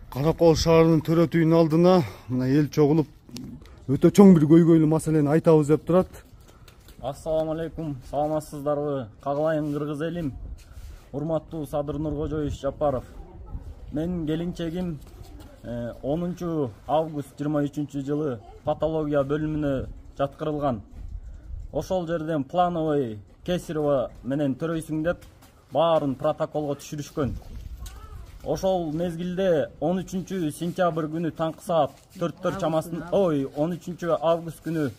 Каракол шаарынын төрөтүүнүн алдына мына эл чогулуп өтө чоң бир көйгөйлүү маселени айтабыз деп турат. Ассаламу алейкум, саламатсыздарбы? Кагылайын кыргыз элим. Урматтуу Садыр Нуркожоевич Жапаров. Менин келинчегим 10 август 23 жылы патология бөлүмүнө жаткырылган. Ошол жерден плановый Кесарева менен төрөйсүң деп баарын протоколго түшүрүшкөн. Ошол мезгилде 13 сентябрь күнү таңкы саат 4 чамасында, 13 август күнү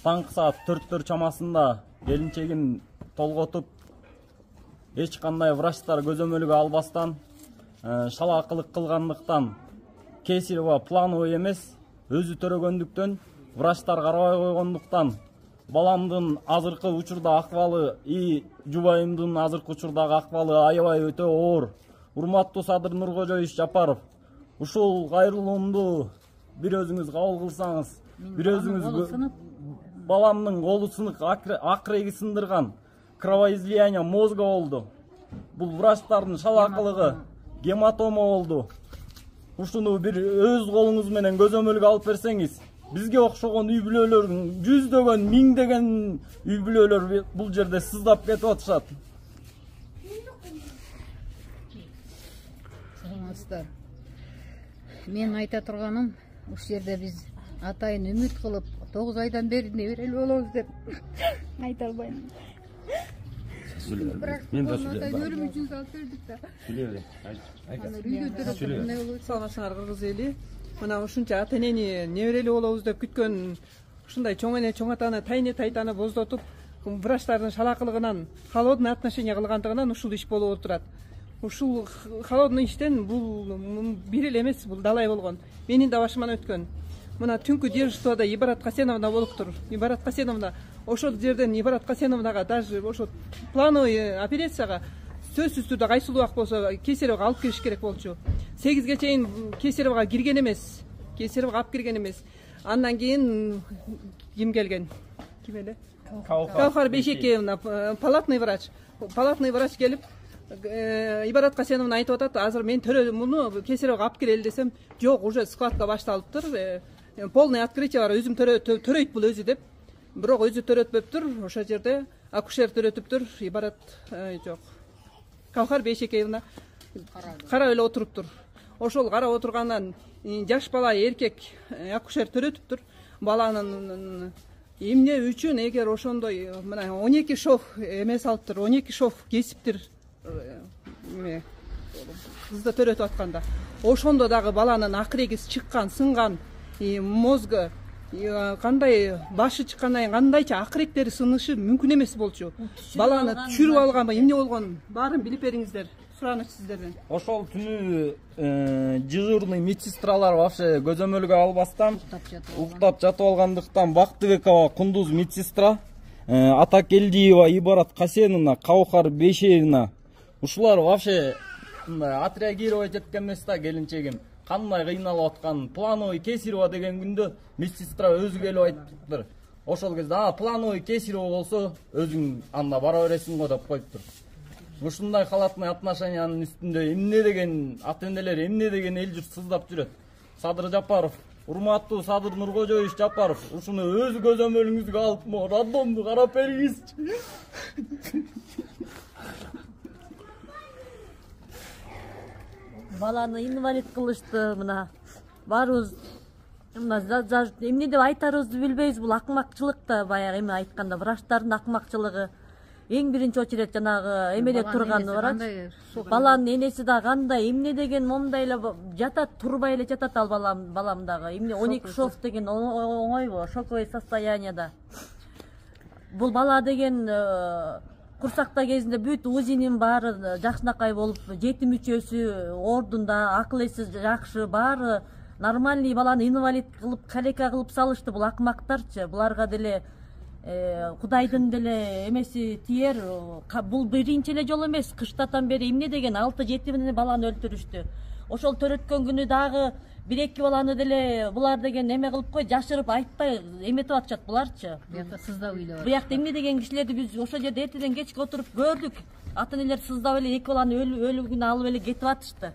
таңкы саат 4 чамасында келинчегим толготуп, эч кандай врачтар көзөмөлгө албастан, шалаакылык кылгандыктан Кесарева плановый эмес, өзү төрөгөндүктөн, врачтар карабай койгондуктан баламдын азыркы учурда акыбалы и жубайымдын азыркы учурдагы акыбалы аябай өтө оор. Урматтуу Садыр Нуркожоевич Жапаров, ушул кайрылуумду бир өзүңүз кабыл кылсаңыз, бир өзүңүз баламдын колу сынык, акыреги сындырган, кровоизлияние мозга болду. Бул врачтардын шалаакылыгы, гематома болду. Ушуну бир өз колуңуз менен көзөмөлгө алып берсеңиз, бизге окшогон үй бүлөлөрдүн жүздөгөн, миңдеген үй бүлөлөр бул жерде сыздап кетип атышат. Саламатсыздар. Мен айта турганым, ушул жерде биз атайын үмүт кылып 9 айдан бери неберелүү болобуз деп айта албайм. Мен да өлүм үчүн салып бердик да. Саламатсыңар кыргыз эли. Мына ушунча ата энени неберелүү болобуз деп күткөн ушундай чоң эне чоң атаны тайне тайтаны боздотуп, врачтардын шалаакылыгынан холодный отношение кылгандыгынан ушул иш болуп отурат. Ушул холодный иштен бул бир эле эмес, бул далай болгон. Менин да башыман өткөн. Мына түнкү дежурствода Ибарат Касеновна болуптур. Ибарат Касеновна ошол жерден Ибарат Касеновнага даже ошо плановый операцияга сөзсүз түрдө кайсылууак болсо Кесаревага алып кириш керек болчу. 8ге чейин Кесаревага кирген эмес. Кесаревага алып кирген эмес. Андан кийин ким келген? Ким эле? Каухар Бейшекеевна, палатный врач. Палатный врач келип Ибарат Касеновна айтып атат, азыр мен муну Кесаревага алып келели десем, жок, уже складка башталыптыр. Полный открытие бар, өзүм төрөйт бул өзү деп. Бирок өзү төрөтпөптүр, ошол жерде акушер төрөтүптүр, Ибарат жок. Каухар Бейшекеевна карап эле отуруптур. Ошол карап отургандан жаш бала эркек акушер төрөтүптүр. Баланын эмне үчүн эгер ошондой мына 12 шов эме салыптыр, 12 шов кесиптир. Кызды төрөтүп атканда ошондо дагы баланын акыреги чыккан, сынган, мозгу кандай башы чыккандан кийин кандайча акыректери сынышы мүмкүн эмес болчу. Баланы түшүрүп алганбы, эмне болгон баарын билип бериңиздер. Сураныч сиздерден. Ошол түнү дежурный медсестралар вообще көзөмөлгө албастан уктап жатып алгандыктан Бактыбекова Кундуз медсестра, Атакелдиева Ибарат Касеновна, Каухар Бейшеевна, ушулар вообще отреагировать эткен эмес да. Келинчегим кандай кыйналып аткан, плановый Кесарева деген күндө медсестра өзү келип айтыптыр. Ошол кезде плановый Кесарева болсо өзүң анда бара бересиң го деп коюптур. Ушундай халатный отношениянын үстүндө эмне деген ата энелер, эмне деген эл журт сыздап жүрөт. Садыр Жапаров, урматтуу Садыр Нуркожоевич Жапаров, ушуну өз көзөмөлүңүзгө алып, роддомду карап бериңизчи. Баланы инвалид кылышты, мына баарыбыз эмне деп айтарыбызды билбейбиз. Бул акмакчылык да, баягы эме айтканда врачтардын акмакчылыгы. Эң биринчи очередь жанагы эмеде турган врач. Баланын энеси да кандай, эмне деген момундай эле жатат, турбай эле жатат ал балам дагы. Эмне 12 шов деген оңойбу, шоковое состояниеда. Бул бала деген курсакта кезинде бүт УЗИнин баары жакшынакай болуп, жети мүчөсү ордунда, акыл эси жакшы, баары нормальный. Баланы инвалид кылып, калека кылып салышты. Бул акмактарчы. Буларга деле Кудайдын деле эмеси тиер. Бул биринчи эле жолу эмес. Кыштатан бери эмне деген 6-7 баланы өлтүрүштү. Ошол төрөткөн күнү дагы 1-2 баланы деле булар деген эме кылып кой, жашырып айтпай эметип атышат буларчы. Буякта сыздап үйлөп. Буякта эмне деген кишилерди биз ошол жерде эртеден кечке отуруп көрдүк. Ата энелер сыздап эле 2 баланы өлүгүн алып эле кетип атышты.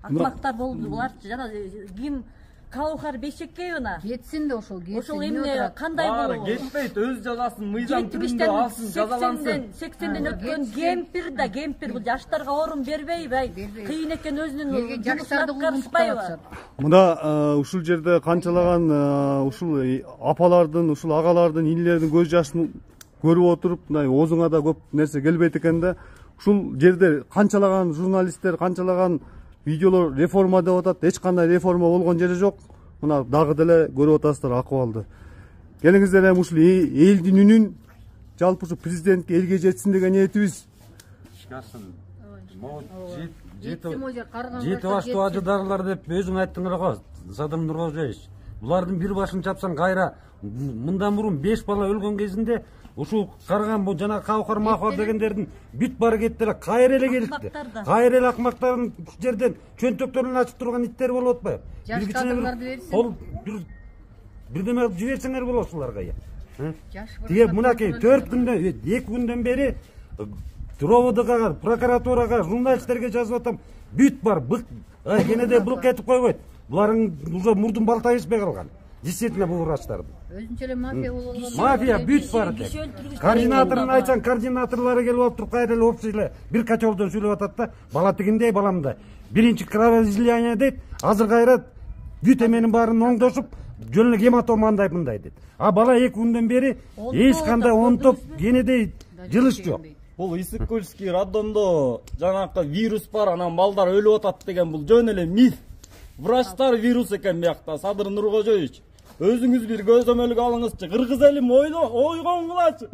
акмактар болду буларчы жана ким Каухар Бейшекей уна кетсин да ошол кетсин. ошол эмне кандай Баары болобу кетпейт, өз жазасын мыйзам түрүндө алсын, жазалансын. 80ден өткөн кемпир да кемпир, бул жаштарга орун бербейби? Кыйын экен өзүнүн жумушун аткарышпайбы? Мына ушул жерде канчалаган ушул апалардын, ушул агалардын, инилердин көз жашын көрүп отуруп, мына оозуңа да көп нерсе келбейт экен да. Ушул жерде канчалаган журналисттер, канчалаган видеолор реформа деп атат, эч кандай реформа болгон жери жок. Мына дагы деле көрүп атасыздар акыбалды. Келиңиздер эми ушул элдин үнүн жалпы ушу президентке элге жетсин деген ниетибиз. Жети баштуу ажыдарлар деп өзүң айттың го, Садыр Нуркожоевич. Булардын бир башын чапсаң кайра мындан мурун 5 бала өлгөн кезинде ушул карган бу жана Каухар Махор дегендердин бүт бары кетти эле, кайра эле келипти. Кайра эле акмактардын жерден чөнтөктөрүн ачып турган иттер болуп атпайбы? Жаш кадрларды берсин. Бирдеме кылып жиберсеңер болот ушуларга я. Тиге мынакей 4 күндөн 2 күндөн бери Дроводага, прокуратурага, журналисттерге жазып атам. Бүт бар, кенеде былк кетип койбойт. Буларың уже мурдун балтайышпай калган. Действительно бул врачтарды. Өзүнчө эле мафия болгон. Мафия бүт бар. Координаторун айтсаң, координаторлары келип отуруп кайра эле общий эле бир качолдон сүйлөп атат да, бала тигиндей, баламда. Биринчи кровоизлияние дейт, азыр кайра бүт эменин баарын оңдошуп, жөн эле гематома андай мындай дейт. А бала 2 күндөн бери эч кандай онтоп кенедей жылыш жок. Бул Исыккульский роддомдо жанакы вирус бар, анан балдар өлүп атат деген бул жөн эле миф. Врачтар вирус экен биякта, Садыр Нуркожоевич. Өзүңүз бир көзөмөлгө алыңызчы. Кыргыз элим ойгон кылачы.